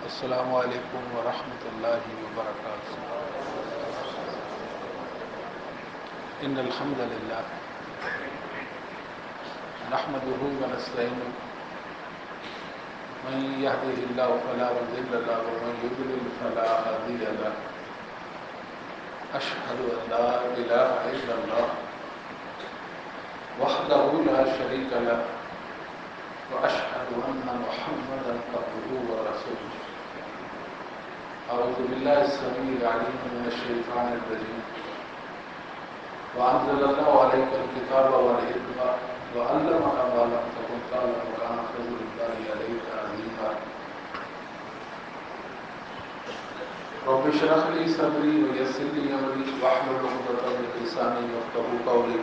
السلام علیکم ورحمۃ اللہ وبرکاتہ۔ ان الحمد للہ نحمده ونستعینه من يهده الله فلا مضل له ومن يضلل فلا هادي له اشهد ان لا اله الا الله وحده لا شريك له واشهد ان محمدا عبده ورسوله۔ اعوذ بالله السميع العليم من الشيطان الرجيم۔ وانزل الله عليك الكتاب والحكمة وعلمك ما لم تكن تعلم وكان فضل الله عليك عظيما۔ رب اشرح لي صدري ويسر لي امري واحلل عقدة من لساني يفقهوا قولي۔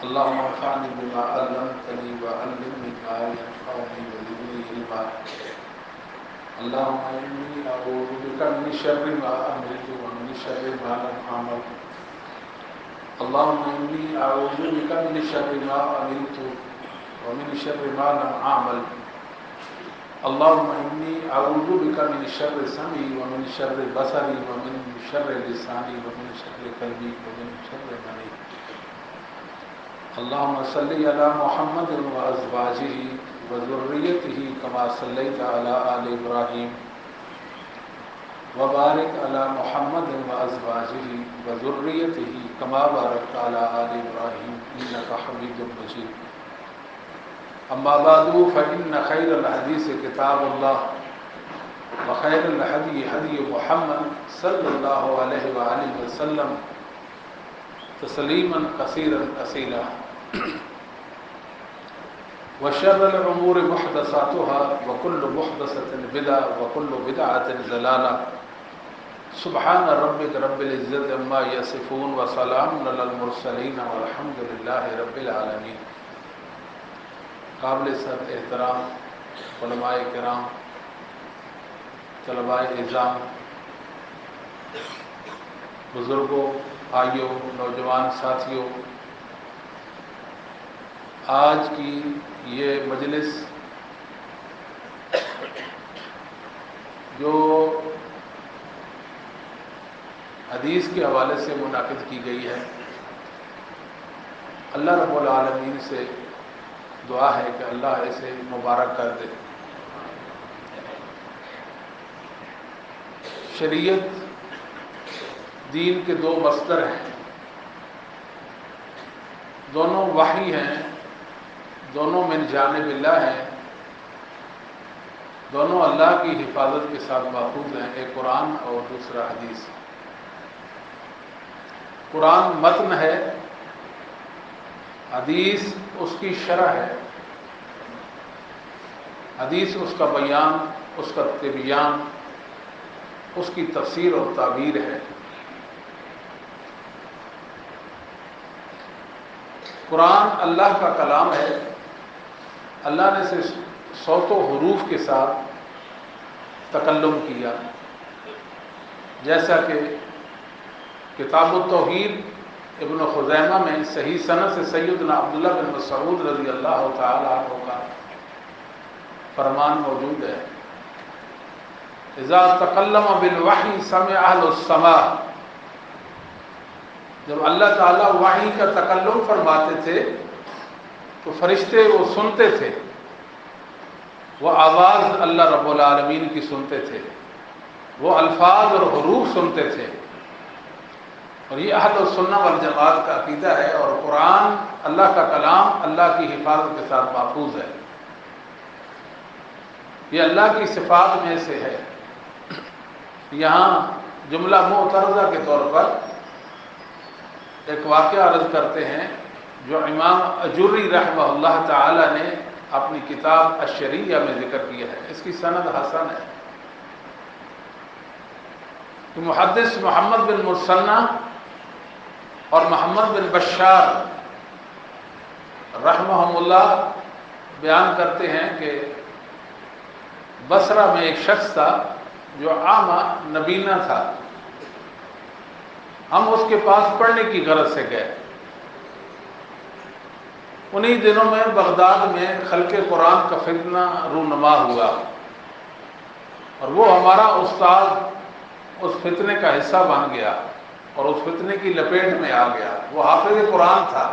اللهم انفعني بما علمتني وعلمني ما ينفعني وزدني علما۔ اللهم إني أعوذ بك من شر ما عملت ومن شر ما لم أعمل۔ اللهم إني أعوذ بك من شر ما عملت ومن شر ما لم أعمل۔ اللهم إني أعوذ بك من شر سمعي ومن شر بصري ومن شر لساني ومن شر قلبي ومن شر مني۔ اللهم صل على محمد وأزواجه وذريته كما صليت على آل إبراهيم وبارك على محمد وأزواجه وذريته كما باركت على آل إبراهيم إنك حميد مجيد۔ أما بعد فإن خير الحديث كتاب الله وخير الهدي هدي محمد صلى الله عليه وآله وسلم تسليما كثيرا كثيرا وشر الأمور محدثاتها وكل محدثة بدعة وكل بدعة ضلالة۔ سبحان ربك رب العزة عما يصفون وسلام على المرسلين والحمد لله رب العالمين۔ قابل صد احترام علماء کرام، طلباء اعزام، بزرگوں، بھائیوں، نوجوان ساتھیوں، آج کی یہ مجلس جو حدیث کے حوالے سے منعقد کی گئی ہے، اللہ رب العالمین سے دعا ہے کہ اللہ اسے مبارک کر دے۔ شریعت دین کے دو مصدر ہیں، دونوں وحی ہیں، دونوں من جانب اللہ ہیں، دونوں اللہ کی حفاظت کے ساتھ محفوظ ہیں، ایک قرآن اور دوسرا حدیث۔ قرآن متن ہے، حدیث اس کی شرح ہے، حدیث اس کا بیان، اس کا تبیان، اس کی تفسیر اور تعبیر ہے۔ قرآن اللہ کا کلام ہے، اللہ نے اسے صوت و حروف کے ساتھ تکلم کیا، جیسا کہ کتاب التوحید ابن خزیمہ میں صحیح سند سے سیدنا عبداللہ بن مسعود رضی اللہ تعالی عنہ کا فرمان موجود ہے۔ اذا تکلم بالوحی سمع اہل السماء، جب اللہ تعالیٰ وحی کا تکلم فرماتے تھے تو فرشتے وہ سنتے تھے، وہ آواز اللہ رب العالمین کی سنتے تھے، وہ الفاظ اور حروف سنتے تھے۔ اور یہ اہل السنہ والجماعت کا عقیدہ ہے، اور قرآن اللہ کا کلام اللہ کی حفاظت کے ساتھ محفوظ ہے، یہ اللہ کی صفات میں سے ہے۔ یہاں جملہ معترضہ کے طور پر ایک واقعہ عرض کرتے ہیں جو امام اجوری رحمہ اللہ تعالی نے اپنی کتاب الشریعہ میں ذکر کیا ہے، اس کی سند حسن ہے۔ کہ محدث محمد بن مسنہ اور محمد بن بشار رحمہم اللہ بیان کرتے ہیں کہ بصرہ میں ایک شخص تھا جو عامہ نبینہ تھا، ہم اس کے پاس پڑھنے کی غرض سے گئے۔ انہی دنوں میں بغداد میں خلق قرآن کا فتنہ رونما ہوا، اور وہ ہمارا استاد اس فتنے کا حصہ بن گیا اور اس فتنے کی لپیٹ میں آ گیا۔ وہ حافظ قرآن تھا،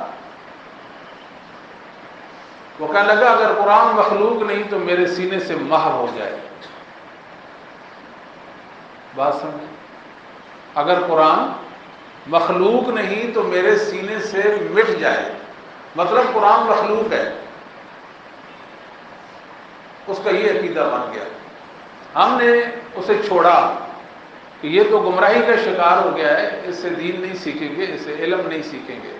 وہ کہنے لگا اگر قرآن مخلوق نہیں تو میرے سینے سے محو ہو جائے۔ بات سمجھیں، اگر قرآن مخلوق نہیں تو میرے سینے سے مٹ جائے، مطلب قرآن مخلوق ہے، اس کا یہ عقیدہ بن گیا۔ ہم نے اسے چھوڑا کہ یہ تو گمراہی کا شکار ہو گیا ہے، اس سے دین نہیں سیکھیں گے، اس سے علم نہیں سیکھیں گے۔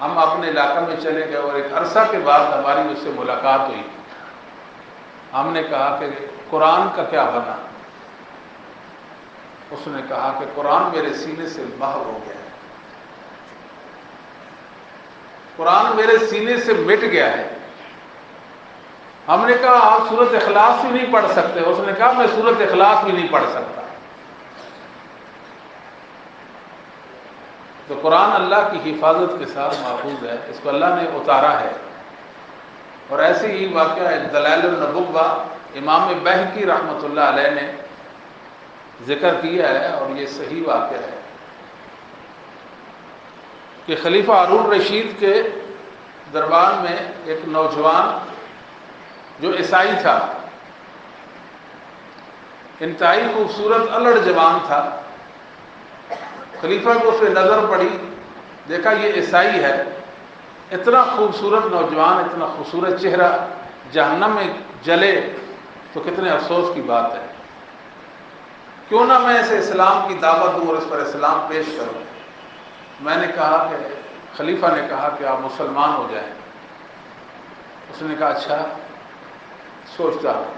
ہم اپنے علاقہ میں چلے گئے اور ایک عرصہ کے بعد ہماری اس سے ملاقات ہوئی۔ ہم نے کہا کہ قرآن کا کیا بنا؟ اس نے کہا کہ قرآن میرے سینے سے محو ہو گیا ہے، قرآن میرے سینے سے مٹ گیا ہے۔ ہم نے کہا آپ سورۃ اخلاص بھی نہیں پڑھ سکتے؟ اس نے کہا میں سورۃ اخلاص بھی نہیں پڑھ سکتا۔ تو قرآن اللہ کی حفاظت کے ساتھ محفوظ ہے، اس کو اللہ نے اتارا ہے۔ اور ایسے ہی واقعہ ہے دلائل النبوہ، امام بہقی رحمۃ اللہ علیہ نے ذکر کیا ہے اور یہ صحیح واقعہ ہے کہ خلیفہ ہارون رشید کے دربار میں ایک نوجوان جو عیسائی تھا، انتہائی خوبصورت الڑ جوان تھا۔ خلیفہ کو اس پہ نظر پڑی، دیکھا یہ عیسائی ہے، اتنا خوبصورت نوجوان، اتنا خوبصورت چہرہ جہنم میں جلے تو کتنے افسوس کی بات ہے۔ کیوں نہ میں اسے اسلام کی دعوت دوں اور اس پر اسلام پیش کروں۔ میں نے کہا کہ خلیفہ نے کہا کہ آپ مسلمان ہو جائیں۔ اس نے کہا اچھا سوچتا ہوں۔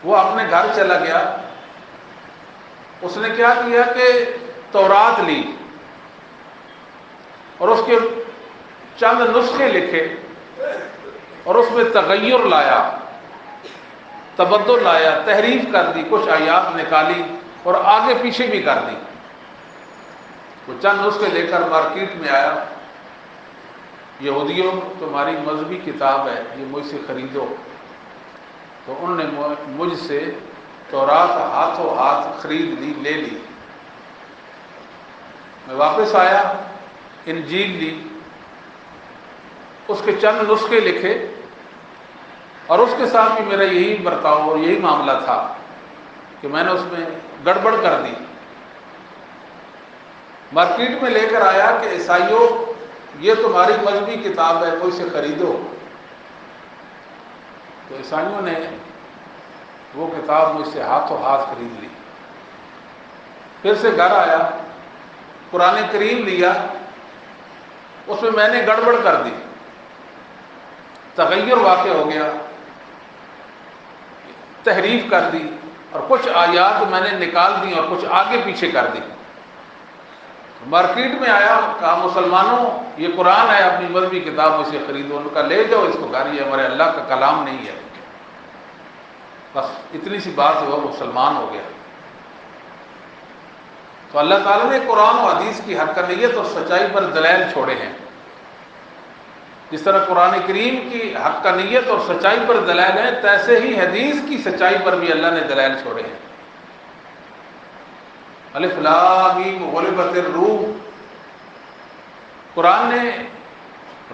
وہ اپنے گھر چلا گیا، اس نے کیا کیا کہ تورات لی اور اس کے چند نسخے لکھے اور اس میں تغیر لایا، تبدل لایا، تحریف کر دی، کچھ آیات نکالی اور آگے پیچھے بھی کر دی۔ وہ چند نسخے لے کر مارکیٹ میں آیا، یہودیوں تمہاری مذہبی کتاب ہے، یہ مجھ سے خریدو۔ تو انہوں نے مجھ سے تورات ہاتھوں ہاتھ خرید لی، لے لی۔ میں واپس آیا، انجیل لی، اس کے چند نسخے لکھے اور اس کے ساتھ بھی میرا یہی برتاؤ اور یہی معاملہ تھا کہ میں نے اس میں گڑبڑ کر دی۔ مارکیٹ میں لے کر آیا کہ عیسائیوں یہ تمہاری مذہبی کتاب ہے، مجھ سے خریدو۔ تو عیسائیوں نے وہ کتاب مجھ سے ہاتھوں ہاتھ خرید لی۔ پھر سے گھر آیا، قرآن کریم لیا، اس میں نے گڑبڑ کر دی، تغیر واقع ہو گیا، تحریف کر دی اور کچھ آیات میں نے نکال دی اور کچھ آگے پیچھے کر دی۔ مارکیٹ میں آیا، کہا مسلمانوں یہ قرآن ہے، اپنی مذہبی کتاب مجھ سے خریدو۔ ان کا لے جاؤ اس کو گھر، یہ ہمارے اللہ کا کلام نہیں ہے۔ بس اتنی سی بات ہے، وہ مسلمان ہو گیا۔ تو اللہ تعالیٰ نے قرآن و حدیث کی حقانیت اور سچائی پر دلائل چھوڑے ہیں۔ جس طرح قرآن کریم کی حقانیت اور سچائی پر دلائل ہیں، تیسے ہی حدیث کی سچائی پر بھی اللہ نے دلائل چھوڑے ہیں۔ الف لام میم غلبت الروم، قرآن نے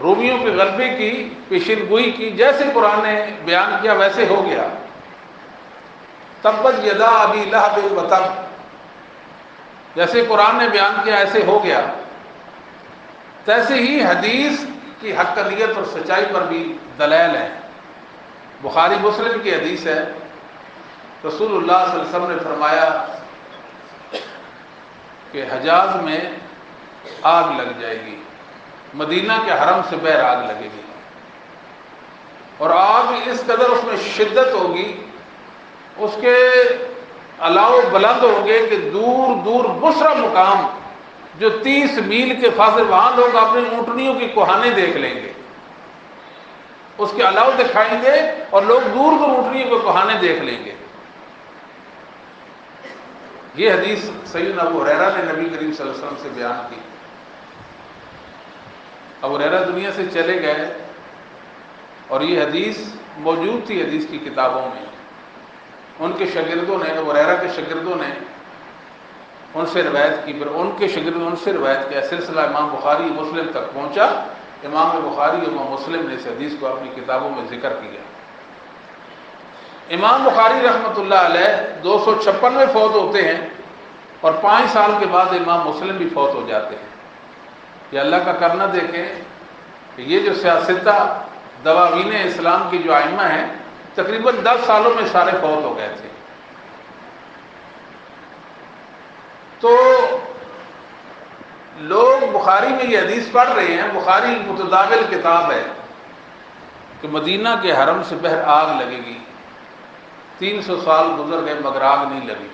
رومیوں کے غلبے کی پیشین گوئی کی، جیسے قرآن نے بیان کیا ویسے ہو گیا۔ تبت یدا ابی لہب وتب، جیسے قرآن نے بیان کیا ایسے ہو گیا۔ تیسے ہی حدیث کی حقانیت اور سچائی پر بھی دلائل ہیں۔ بخاری مسلم کی حدیث ہے، رسول اللہ صلی اللہ علیہ وسلم نے فرمایا کہ حجاز میں آگ لگ جائے گی، مدینہ کے حرم سے بہر آگ لگے گی، اور آگ اس قدر اس میں شدت ہوگی، اس کے علاوہ بلند ہوں گے کہ دور دور بصرہ مقام جو 30 میل کے فاصلے، وہاں لوگ اپنی اونٹنیوں کی کوہانے دیکھ لیں گے، اس کے علاوہ دکھائیں گے اور لوگ دور دور اونٹنیوں کے کوہانے دیکھ لیں گے۔ یہ حدیث سیدنا ابو ہریرہ نے نبی کریم صلی اللہ علیہ وسلم سے بیان کی۔ ابو ہریرہ دنیا سے چلے گئے اور یہ حدیث موجود تھی حدیث کی کتابوں میں۔ ان کے شاگردوں نے، ابو ہریرہ کے شاگردوں نے ان سے روایت کی، پھر ان کے شاگردوں نے ان سے روایت کیا، سلسلہ امام بخاری مسلم تک پہنچا، امام بخاری امام مسلم نے اس حدیث کو اپنی کتابوں میں ذکر کیا۔ امام بخاری رحمۃ اللہ علیہ 256 میں فوت ہوتے ہیں اور 5 سال کے بعد امام مسلم بھی فوت ہو جاتے ہیں۔ یہ اللہ کا کرنا دیکھیں کہ یہ جو سیاستہ دواوین اسلام کی جو ائمہ ہیں تقریباً 10 سالوں میں سارے فوت ہو گئے تھے۔ تو لوگ بخاری میں یہ حدیث پڑھ رہے ہیں، بخاری متداول کتاب ہے کہ مدینہ کے حرم سے باہر آگ لگے گی، 300 سال گزر گئے مگر آگ نہیں لگی،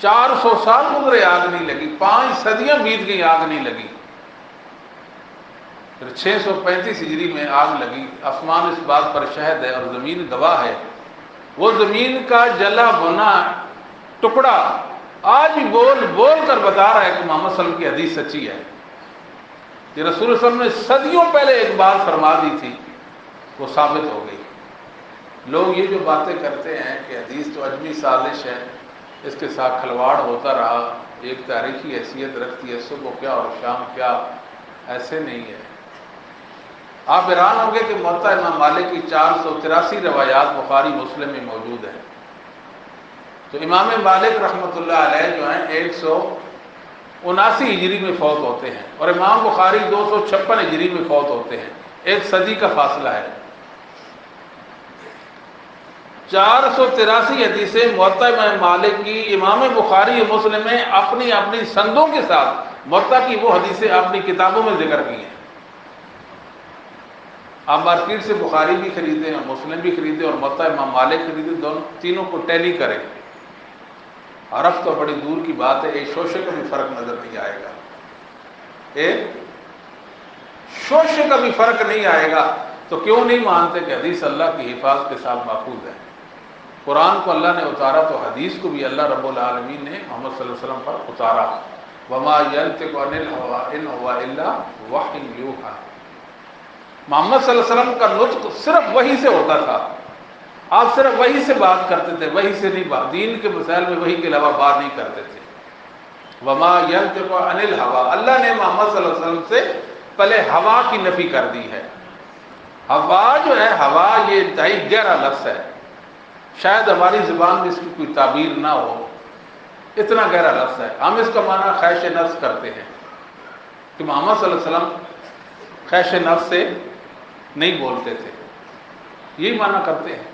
400 سال گزرے آگ نہیں لگی، 5 صدیاں بیت گئی آگ نہیں لگی، پھر 635 ہجری میں آگ لگی۔ آسمان اس بات پر شاہد ہے اور زمین گواہ ہے، وہ زمین کا جلا بھنا ٹکڑا آج بھی بول بول کر بتا رہا ہے کہ محمد صلی اللہ علیہ وسلم کی حدیث سچی ہے، کہ رسول صلی اللہ علیہ وسلم نے صدیوں پہلے ایک بات فرما دی تھی، وہ ثابت ہو گئی۔ لوگ یہ جو باتیں کرتے ہیں کہ حدیث تو عجمی سازش ہے، اس کے ساتھ کھلواڑ ہوتا رہا، ایک تاریخی حیثیت رکھتی ہے، صبح کیا اور شام کیا، ایسے نہیں ہے۔ آپ حیران ہوں گے کہ موطا امام مالک کی 483 روایات بخاری مسلم میں موجود ہیں۔ تو امام مالک رحمۃ اللہ علیہ جو ہیں 179 ہجری میں فوت ہوتے ہیں اور امام بخاری 256 ہجری میں فوت ہوتے ہیں، 1 صدی کا فاصلہ ہے۔ 483 حدیثیں موطا امام مالک کی امام بخاری مسلم میں اپنی اپنی سندوں کے ساتھ موطا کی وہ حدیثیں اپنی کتابوں میں ذکر کی ہیں۔ آپ مارکیٹ سے بخاری بھی خریدیں اور مسلم بھی خریدیں اور موطا امام مالک خریدیں، دونوں تینوں کو ٹیلی کریں، عرف تو بڑی دور کی بات ہے، ایک شوشے کا بھی فرق نظر نہیں آئے گا، ایک شوشے کا بھی فرق نہیں آئے گا۔ تو کیوں نہیں مانتے کہ حدیث اللہ کی حفاظت کے ساتھ محفوظ ہے؟ قرآن کو اللہ نے اتارا تو حدیث کو بھی اللہ رب العالمین نے محمد صلی اللہ علیہ وسلم پر اتارا۔ وَمَا يَنْطِقُ عَنِ الْهَوَىٰ إِنْ هُوَ إِلَّا وَحْيٌ يُوحَىٰ۔ محمد صلی اللہ علیہ وسلم کا نطق صرف وحی سے ہوتا تھا، آپ صرف وحی سے بات کرتے تھے، وحی سے نہیں بات، دین کے مسائل میں وحی کے علاوہ بات نہیں کرتے تھے۔ وَمَا يَنْطِقُ عَنِ الْهَوَىٰ، اللہ نے محمد صلی اللہ علیہ وسلم سے پہلے ہوا کی نفی کر دی ہے۔ ہوا جو ہے، ہوا یہ انتہائی گہرا لفظ ہے، شاید ہماری زبان میں اس کی کوئی تعبیر نہ ہو، اتنا گہرا لفظ ہے۔ ہم اس کا معنی خواہش نفس کرتے ہیں کہ محمد صلی اللہ علیہ وسلم خواہش نفس سے نہیں بولتے تھے، یہی معنی کرتے ہیں۔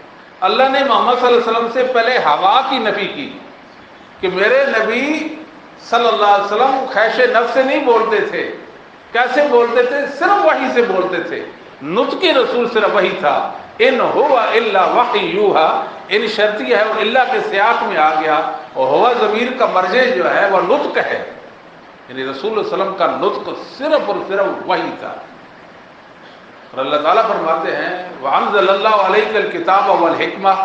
اللہ نے محمد صلی اللہ علیہ وسلم سے پہلے ہوا کی نفی کی کہ میرے نبی صلی اللہ علیہ وسلم خواہش نفس سے نہیں بولتے تھے۔ کیسے بولتے تھے؟ صرف وحی سے بولتے تھے، نطق رسول صرف وحی تھا۔ ان ہوا الا وحی یوحا، ان شرطی ہے اور اللہ کے سیاق میں آ گیا، اور ہوا ضمیر کا مرجع جو ہے وہ نطق ہے، یعنی رسول اللہ علیہ وسلم کا نطق صرف اور صرف وحی تھا۔ اور اللہ تعالیٰ فرماتے ہیں وَأَنزَلَ اللَّهُ عَلَيْكَ الْكِتَابَ وَالْحِكْمَةَ،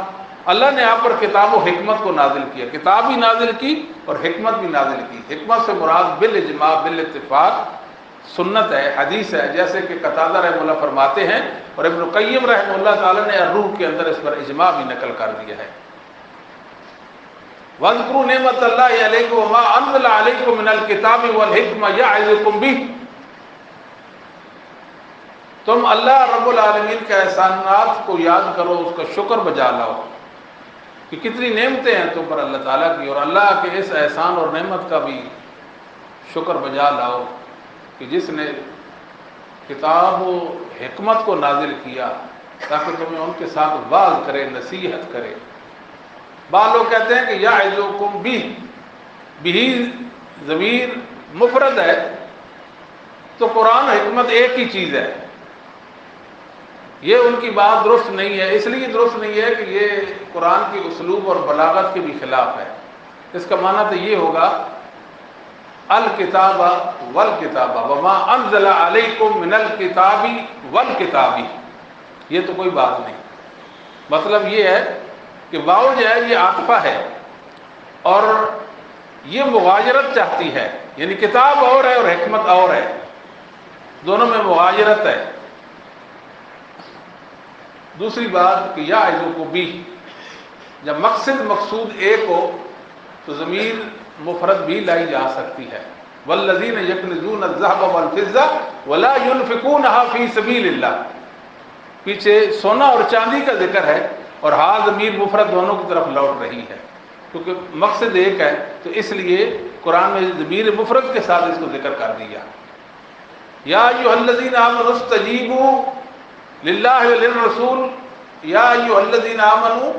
اللہ نے آپ پر کتاب و حکمت کو نازل کیا، کتاب بھی نازل کی اور حکمت بھی نازل کی۔ حکمت سے مراد بالاجماع بالاتفاق سنت ہے، حدیث ہے، جیسے کہ قتادہ رحمہ اللہ فرماتے ہیں اور ابن قیم رحمہ اللہ تعالیٰ نے الروح کے اندر اس پر اجماع بھی نقل کر دیا ہے۔ وَاذْكُرُوا نِعْمَتَ اللَّهِ عَلَيْكُمْ وَمَا أَنزَلَ عَلَيْكُم مِّنَ الْكِتَابِ وَالْحِكْمَةِ يَعِظُكُم بِهِ، تم اللہ رب العالمین کے احسانات کو یاد کرو، اس کا شکر بجا لاؤ کہ کتنی نعمتیں ہیں تم پر اللہ تعالیٰ کی، اور اللہ کے اس احسان اور نعمت کا بھی شکر بجا لاؤ کہ جس نے کتاب و حکمت کو نازل کیا تاکہ تمہیں ان کے ساتھ واعظ کرے، نصیحت کرے۔ بعض لوگ کہتے ہیں کہ یعظکم بھی ضمیر مفرد ہے تو قرآن حکمت ایک ہی چیز ہے، یہ ان کی بات درست نہیں ہے۔ اس لیے درست نہیں ہے کہ یہ قرآن کی اسلوب اور بلاغت کے بھی خلاف ہے۔ اس کا معنی تو یہ ہوگا الکتاب والکتاب وما انزل علیکم من الکتاب والکتاب، یہ تو کوئی بات نہیں۔ مطلب یہ ہے کہ واو جو ہے یہ عاطفہ ہے اور یہ مغایرت چاہتی ہے، یعنی کتاب اور ہے اور حکمت اور ہے، دونوں میں مغایرت ہے۔ دوسری بات کہ یعظکم بھی، جب مقصد مقصود ایک ہو تو ضمیر مفرد بھی لائی جا سکتی ہے. والذین یکنزون الذهب والفضة ولا ينفقونها فی سبیل اللہ. پیچھے سونا اور چاندی کا ذکر ہے اور ہاں ضمیر مفرد دونوں کی طرف لوٹ رہی ہے کیونکہ مقصد ایک ہے، تو اس لیے قرآن میں ضمیر مفرد کے ساتھ اس کو ذکر کر دیا. یا ایھا الذین آمنوا استجیبوا للہ وللرسول یا ایھا الذین آمنوا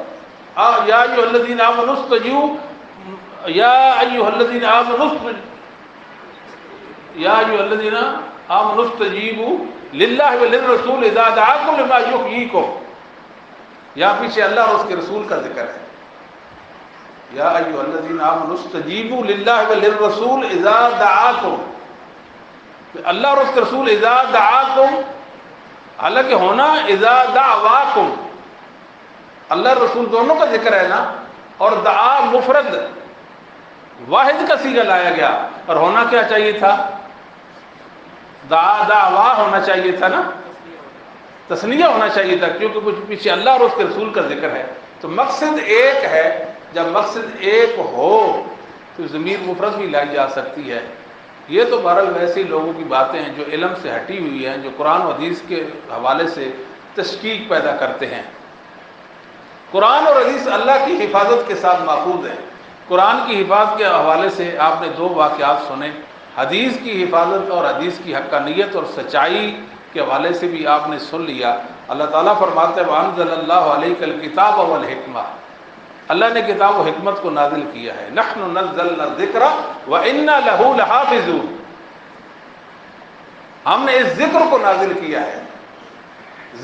یا ایھا الذین آمنوا استجیبوا یا ایھا الذین آمنوا یا ایھا الذین آمنوا استجیبوا للہ وللرسول اذا دعاکم لما یحییکم. یہاں پیچھے اللہ اور اس کے رسول کا ذکر ہے. یا ایھا الذین آمنوا استجیبوا للہ وللرسول اذا دعاکم. اللہ اور اس کے رسول اذا دعاکم، حالانکہ ہونا اذا دعواکم، اللہ رسول دونوں کا ذکر ہے نا، اور دعا مفرد واحد کا صیغہ لایا گیا، اور ہونا کیا چاہیے تھا؟ دعوا ہونا چاہیے تھا نا، تثنیہ ہونا چاہیے تھا، کیونکہ کچھ پیچھے اللہ اور اس کے رسول کا ذکر ہے. تو مقصد ایک ہے، جب مقصد ایک ہو تو ضمیر مفرد بھی لائی جا سکتی ہے. یہ تو بہرحال ویسے لوگوں کی باتیں ہیں جو علم سے ہٹی ہوئی ہیں، جو قرآن و حدیث کے حوالے سے تشکیک پیدا کرتے ہیں. قرآن اور حدیث اللہ کی حفاظت کے ساتھ محفوظ ہیں. قرآن کی حفاظت کے حوالے سے آپ نے 2 واقعات سنے، حدیث کی حفاظت اور حدیث کی حقانیت اور سچائی کے حوالے سے بھی آپ نے سن لیا. اللہ تعالیٰ فرماتے ہیں وَأَنزَلَ اللَّهُ عَلَيْكَ الْكِتَابَ وَالْحِكْمَةَ، اللہ نے کتاب و حکمت کو نازل کیا ہے. نحن نزلنا الذکر وَإِنَّا لَهُ لَحَافِظُونَ، ہم نے اس ذکر کو نازل کیا ہے.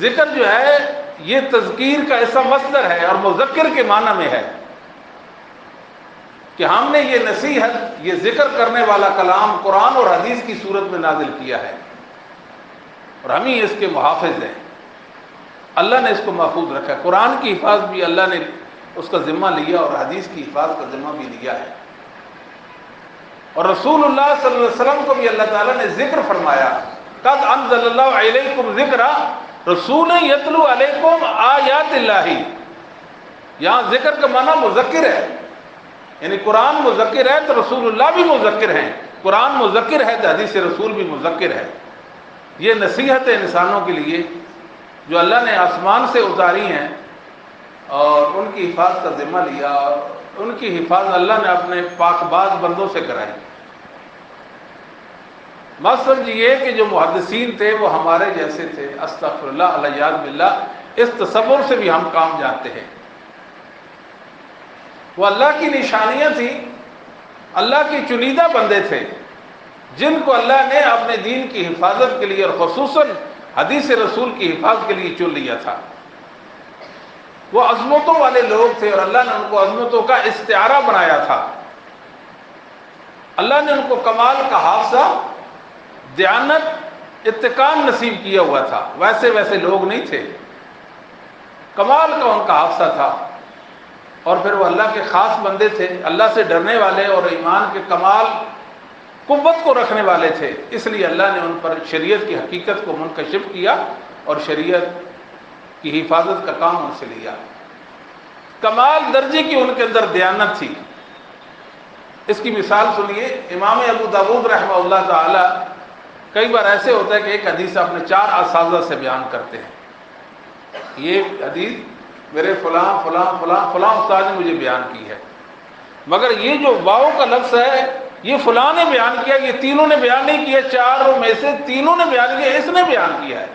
ذکر جو ہے یہ تذکیر کا ایسا مصدر ہے اور مذکر کے معنی میں ہے کہ ہم نے یہ نصیحت، یہ ذکر کرنے والا کلام قرآن اور حدیث کی صورت میں نازل کیا ہے اور ہم ہی اس کے محافظ ہیں. اللہ نے اس کو محفوظ رکھا ہے. قرآن کی حفاظت بھی اللہ نے اس کا ذمہ لیا اور حدیث کی حفاظت کا ذمہ بھی لیا ہے. اور رسول اللہ صلی اللہ علیہ وسلم کو بھی اللہ تعالیٰ نے ذکر فرمایا. قد انزل اللہ علیکم ذکرا رسول یتلو علیکم آیات اللہ. یہاں ذکر کا معنی مذکر ہے، یعنی قرآن مذکر ہے تو رسول اللہ بھی مذکر ہیں، قرآن مذکر ہے تو حدیث رسول بھی مذکر ہے. یہ نصیحت انسانوں کے لیے جو اللہ نے آسمان سے اتاری ہیں اور ان کی حفاظت کا ذمہ لیا، اور ان کی حفاظت اللہ نے اپنے پاک باز بندوں سے کرائی. بات سمجھیے کہ جو محدثین تھے وہ ہمارے جیسے تھے، استغفر اللہ الیاذ باللہ، اس تصور سے بھی ہم کام جانتے ہیں. وہ اللہ کی نشانیاں تھیں، اللہ کی چنیدہ بندے تھے جن کو اللہ نے اپنے دین کی حفاظت کے لیے اور خصوصاً حدیث رسول کی حفاظت کے لیے چن لیا تھا. وہ عظمتوں والے لوگ تھے اور اللہ نے ان کو عظمتوں کا استعارہ بنایا تھا. اللہ نے ان کو کمال کا حافظہ، دیانت، اتقان نصیب کیا ہوا تھا. ویسے لوگ نہیں تھے، کمال کا ان کا حافظہ تھا. اور پھر وہ اللہ کے خاص بندے تھے، اللہ سے ڈرنے والے اور ایمان کے کمال قوت کو رکھنے والے تھے. اس لیے اللہ نے ان پر شریعت کی حقیقت کو منکشف کیا اور شریعت کی حفاظت کا کام ان سے لیا. کمال درجے کی ان کے اندر دیانت تھی. اس کی مثال سنیے، امام ابو داؤد رحمہ اللہ تعالی کئی بار ایسے ہوتا ہے کہ ایک حدیث اپنے 4 اساتذہ سے بیان کرتے ہیں. یہ حدیث میرے فلاں فلاں فلاں فلاں استاد نے مجھے بیان کی ہے، مگر یہ جو واؤ کا لفظ ہے یہ فلاں نے بیان کیا، یہ تینوں نے بیان نہیں کیا، 4 میں سے تینوں نے بیان کیا، اس نے بیان کیا ہے.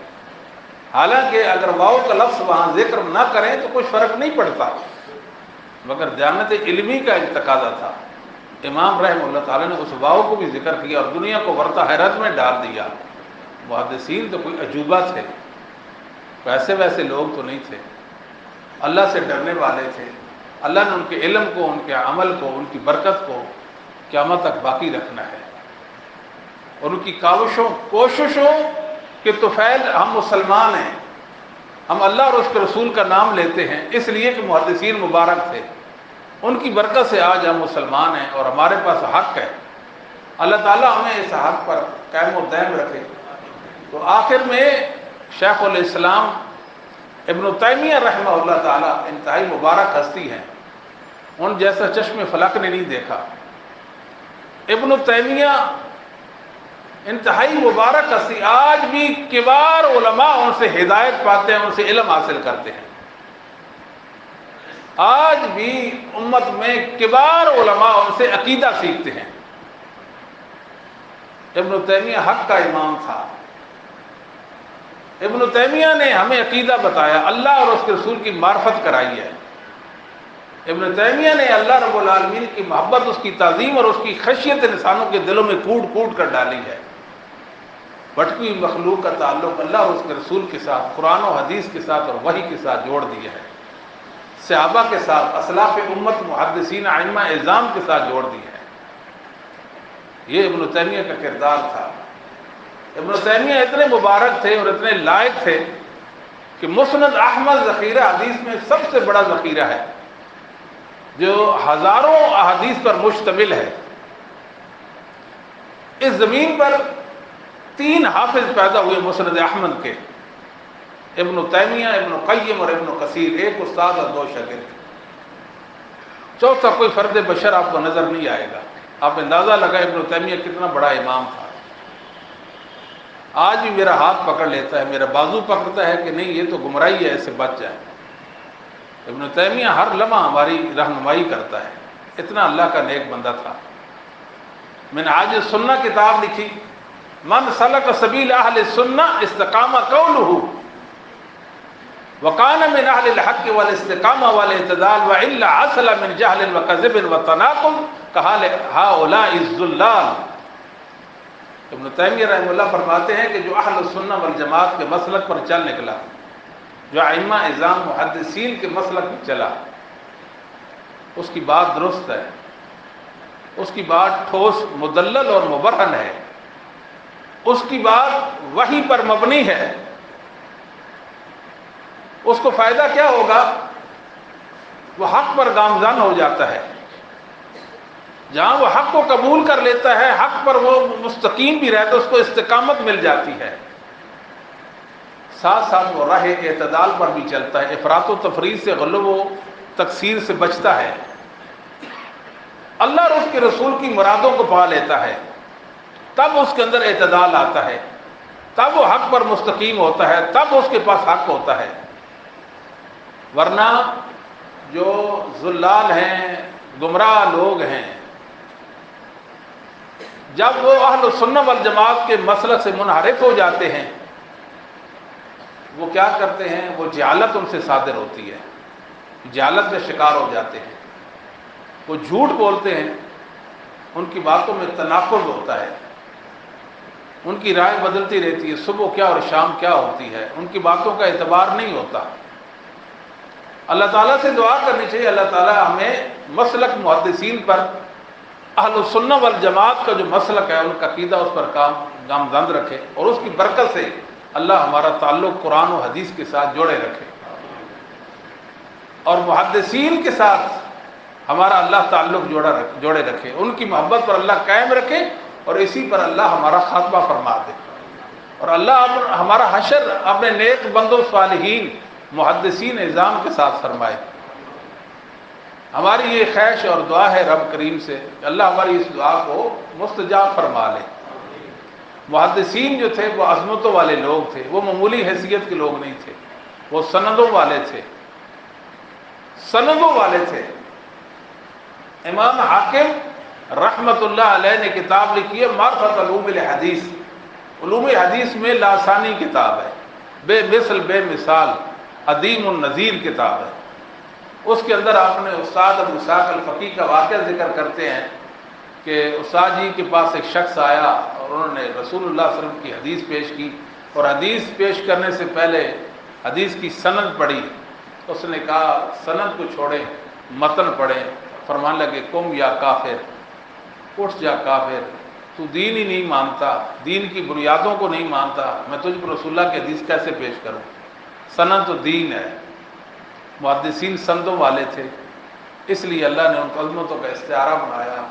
حالانکہ اگر واؤ کا لفظ وہاں ذکر نہ کریں تو کچھ فرق نہیں پڑتا، مگر دیانت علمی کا ایک تقاضا تھا. امام رحمہ اللہ تعالیٰ نے اس واؤ کو بھی ذکر کیا اور دنیا کو ورطہ حیرت میں ڈال دیا. محدثین تو کوئی عجوبہ تھے، ویسے لوگ تو نہیں تھے، اللہ سے ڈرنے والے تھے. اللہ نے ان کے علم کو، ان کے عمل کو، ان کی برکت کو قیامت تک باقی رکھنا ہے. اور ان کی کوششوں کہ طفیل ہم مسلمان ہیں، ہم اللہ اور اس کے رسول کا نام لیتے ہیں اس لیے کہ محدثین مبارک تھے، ان کی برکت سے آج ہم مسلمان ہیں اور ہمارے پاس حق ہے. اللہ تعالیٰ ہمیں اس حق پر قائم و دائم رکھے. تو آخر میں شیخ الاسلام ابن تیمیہ رحمہ اللہ تعالیٰ انتہائی مبارک ہستی ہیں، ان جیسا چشم فلک نے نہیں دیکھا۔ ابن تیمیہ انتہائی مبارک ہستی، آج بھی کبار علماء ان سے ہدایت پاتے ہیں، ان سے علم حاصل کرتے ہیں۔ آج بھی امت میں کبار علماء ان سے عقیدہ سیکھتے ہیں۔ ابن تیمیہ حق کا امام تھا۔ ابن تیمیہ نے ہمیں عقیدہ بتایا، اللہ اور اس کے رسول کی معرفت کرائی ہے۔ ابن تیمیہ نے اللہ رب العالمین کی محبت، اس کی تعظیم اور اس کی خشیت انسانوں کے دلوں میں کوٹ کوٹ کر ڈالی ہے۔ بھٹکی ہوئی مخلوق کا تعلق اللہ اور اس کے رسول کے ساتھ، قرآن و حدیث کے ساتھ اور وحی کے ساتھ جوڑ دیا ہے، صحابہ کے ساتھ، اسلاف امت محدثین ائمہ اعظام کے ساتھ جوڑ دیا ہے۔ یہ ابن تیمیہ کا کردار تھا۔ ابن تیمیہ اتنے مبارک تھے اور اتنے لائق تھے کہ مسند احمد ذخیرہ حدیث میں سب سے بڑا ذخیرہ ہے، جو ہزاروں احادیث پر مشتمل ہے۔ اس زمین پر 3 حافظ پیدا ہوئے مسند احمد کے، ابن تیمیہ، ابن قیم اور ابن کثیر، ایک استاد اور 2 شاگرد۔ چوتھا کوئی فرد بشر آپ کو نظر نہیں آئے گا۔ آپ اندازہ لگائیں ابن تیمیہ کتنا بڑا امام تھا۔ آج بھی میرا ہاتھ پکڑ لیتا ہے، میرا بازو پکڑتا ہے کہ نہیں یہ تو گمراہی ہے، اس سے بچ جائے۔ ابن تیمیہ ہر لمحہ ہماری رہنمائی کرتا ہے، اتنا اللہ کا نیک بندہ تھا۔ میں نے آج سنہ کتاب لکھی، من سلک سبیل اہل السنہ استقام قولہ وکان من اہل الحق والاستقامہ والاعتدال والا عسل من جہل وکذب وتناقض کحال ہؤلاء الضلال۔ ابن تیمیہ رحمہ اللہ فرماتے ہیں کہ جو اہل السنہ والجماعت کے مسلک پر چل نکلا، جو ائمہ اعظام محدثین کے مسلک پر چلا، اس کی بات درست ہے، اس کی بات ٹھوس، مدلل اور مبرہن ہے، اس کی بات وحی پر مبنی ہے۔ اس کو فائدہ کیا ہوگا؟ وہ حق پر گامزن ہو جاتا ہے۔ جہاں وہ حق کو قبول کر لیتا ہے، حق پر وہ مستقیم بھی رہتا ہے، اس کو استقامت مل جاتی ہے، ساتھ ساتھ وہ راہ اعتدال پر بھی چلتا ہے، افراط و تفریط سے، غلو و تکثیر سے بچتا ہے، اللہ اور اس کے رسول کی مرادوں کو پا لیتا ہے، تب اس کے اندر اعتدال آتا ہے، تب وہ حق پر مستقیم ہوتا ہے، تب اس کے پاس حق ہوتا ہے۔ ورنہ جو ضلال ہیں، گمراہ لوگ ہیں، جب وہ اہل السنہ والجماعت کے مسلک سے منحرف ہو جاتے ہیں، وہ کیا کرتے ہیں؟ وہ جہالت ان سے صادر ہوتی ہے، جہالت کا شکار ہو جاتے ہیں، وہ جھوٹ بولتے ہیں، ان کی باتوں میں تناقض ہوتا ہے، ان کی رائے بدلتی رہتی ہے، صبح کیا اور شام کیا ہوتی ہے، ان کی باتوں کا اعتبار نہیں ہوتا۔ اللہ تعالیٰ سے دعا کرنی چاہیے، اللہ تعالیٰ ہمیں مسلک محدثین پر، اہل السنہ والجماعت کا جو مسلک ہے، ان کا عقیدہ اس پر گامزن رکھے، اور اس کی برکت سے اللہ ہمارا تعلق قرآن و حدیث کے ساتھ جوڑے رکھے، اور محدثین کے ساتھ ہمارا اللہ تعلق جوڑے رکھے، ان کی محبت پر اللہ قائم رکھے، اور اسی پر اللہ ہمارا خاتمہ فرما دے، اور اللہ ہمارا حشر اپنے نیک بندوں صالحین محدثین اعظام کے ساتھ فرمائے۔ ہماری یہ خواہش اور دعا ہے رب کریم سے کہ اللہ ہماری اس دعا کو مستجاب فرما لے۔ محدثین جو تھے وہ عظمتوں والے لوگ تھے، وہ معمولی حیثیت کے لوگ نہیں تھے، وہ سندوں والے تھے، سندوں والے تھے۔ امام حاکم رحمت اللہ علیہ نے کتاب لکھی ہے معرفت علوم الحدیث، علوم حدیث میں لاسانی کتاب ہے، بے مثل بے مثال، عدیم النظیر کتاب ہے۔ اس کے اندر آپ نے استاد ابو اسحاق الفقی کا واقعہ ذکر کرتے ہیں کہ استاد جی کے پاس ایک شخص آیا اور انہوں نے رسول اللہ صلی اللہ علیہ وسلم کی حدیث پیش کی، اور حدیث پیش کرنے سے پہلے حدیث کی سند پڑھی۔ اس نے کہا سند کو چھوڑیں، متن پڑھیں۔ فرمانے لگے قم یا کافر، اٹھ جا کافر، تو دین ہی نہیں مانتا، دین کی بنیادوں کو نہیں مانتا، میں تجھ پر رسول اللہ کی حدیث کیسے پیش کروں؟ سند تو دین ہے۔ محدثین سندوں والے تھے، اس لیے اللہ نے ان کو عظمتوں کا استعارہ بنایا،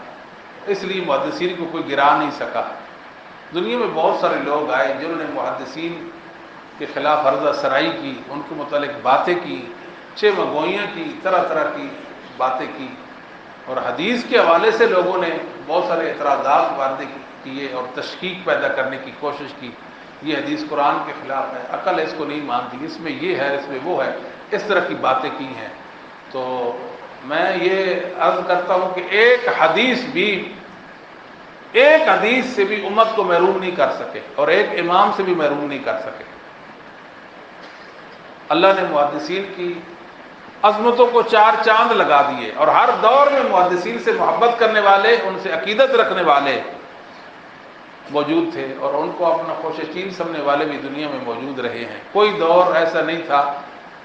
اس لیے محدثین کو کوئی گرا نہیں سکا۔ دنیا میں بہت سارے لوگ آئے جنہوں نے محدثین کے خلاف عرضہ سرائی کی، ان کے متعلق باتیں کی، چھ مگوئیاں کی، طرح طرح کی باتیں کی، اور حدیث کے حوالے سے لوگوں نے بہت سارے اعتراضات وارد کیے اور تشکیک پیدا کرنے کی کوشش کی، یہ حدیث قرآن کے خلاف ہے، عقل اس کو نہیں مانتی، اس میں یہ ہے، اس میں وہ ہے، اس طرح کی باتیں کی ہیں۔ تو میں یہ عرض کرتا ہوں کہ ایک حدیث سے بھی امت کو محروم نہیں کر سکے، اور ایک امام سے بھی محروم نہیں کر سکے۔ اللہ نے محدثین کی عظمتوں کو چار چاند لگا دیے، اور ہر دور میں محدثین سے محبت کرنے والے، ان سے عقیدت رکھنے والے موجود تھے، اور ان کو اپنا خوش چین سمجھنے والے بھی دنیا میں موجود رہے ہیں۔ کوئی دور ایسا نہیں تھا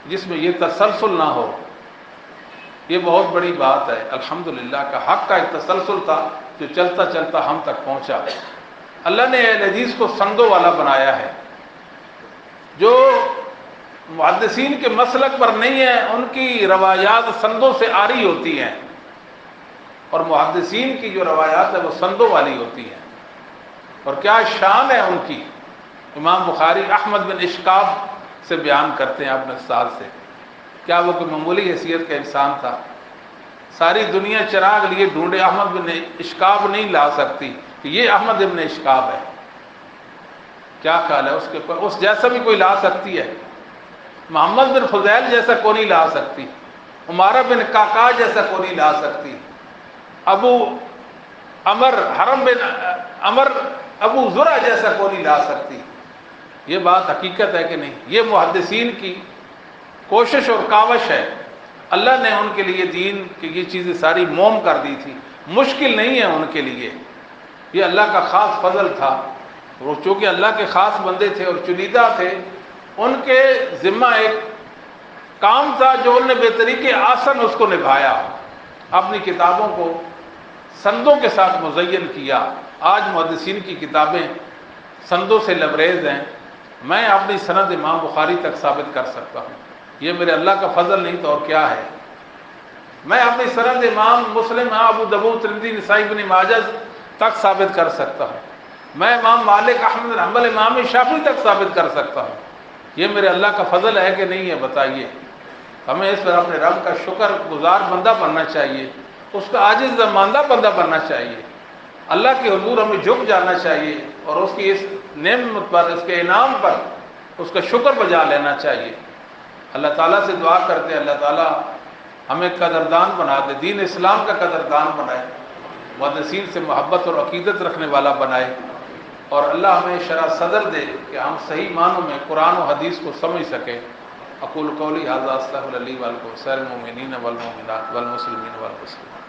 جس میں یہ تسلسل نہ ہو۔ یہ بہت بڑی بات ہے، الحمدللہ کا حق کا ایک تسلسل تھا جو چلتا چلتا ہم تک پہنچا۔ اللہ نے اہل حدیث کو سندوں والا بنایا ہے، جو محدثین کے مسلک پر نہیں ہیں، ان کی روایات سندوں سے آری ہوتی ہیں، اور محدثین کی جو روایات ہے وہ سندوں والی ہوتی ہیں، اور کیا شان ہے ان کی۔ امام بخاری احمد بن اشکاب سے بیان کرتے ہیں اپنے استاد سے، کیا وہ کوئی معمولی حیثیت کا انسان تھا؟ ساری دنیا چراغ لیے ڈھونڈے، احمد بن اشکاب نہیں لا سکتی کہ یہ احمد بن اشکاب ہے۔ کیا خیال ہے؟ اس جیسا بھی کوئی لا سکتی ہے؟ محمد بن فضیل جیسا کوئی نہیں لا سکتی، عمارہ بن قعقاع جیسا کوئی نہیں لا سکتی، ابو عمر حرم بن عمر ابو زرع جیسا کوئی نہیں لا سکتی۔ یہ بات حقیقت ہے کہ نہیں؟ یہ محدثین کی کوشش اور کاوش ہے۔ اللہ نے ان کے لیے دین کی یہ چیزیں ساری موم کر دی تھی، مشکل نہیں ہے ان کے لیے، یہ اللہ کا خاص فضل تھا۔ وہ چونکہ اللہ کے خاص بندے تھے اور چنیدہ تھے، ان کے ذمہ ایک کام تھا جو انہوں نے بے طریقے آسن اس کو نبھایا، اپنی کتابوں کو سندوں کے ساتھ مزین کیا۔ آج محدثین کی کتابیں سندوں سے لبریز ہیں، میں اپنی سند امام بخاری تک ثابت کر سکتا ہوں، یہ میرے اللہ کا فضل نہیں تو اور کیا ہے۔ میں اپنی سند امام مسلم، ابو داؤد، ترمذی، نسائی، ابن ماجہ تک ثابت کر سکتا ہوں، میں امام مالک، احمد بن حنبل، امام شافعی تک ثابت کر سکتا ہوں۔ یہ میرے اللہ کا فضل ہے کہ نہیں ہے؟ بتائیے۔ ہمیں اس پر اپنے رب کا شکر گزار بندہ بننا چاہیے، اس کا عاجز ماندہ بندہ بننا چاہیے، اللہ کے حضور ہمیں جھک جانا چاہیے، اور اس کی اس نعمت پر، اس کے انعام پر اس کا شکر بجا لینا چاہیے۔ اللہ تعالیٰ سے دعا کرتے ہیں اللہ تعالیٰ ہمیں قدردان بنا دے، دین اسلام کا قدردان بنائے، محدثین سے محبت اور عقیدت رکھنے والا بنائے، اور اللہ ہمیں شرح صدر دے کہ ہم صحیح معنوں میں قرآن و حدیث کو سمجھ سکیں۔ اقول قولی ھذا استغفر لی ولکم ولسائر المؤمنین والمؤمنات والمسلمین والمسلمات۔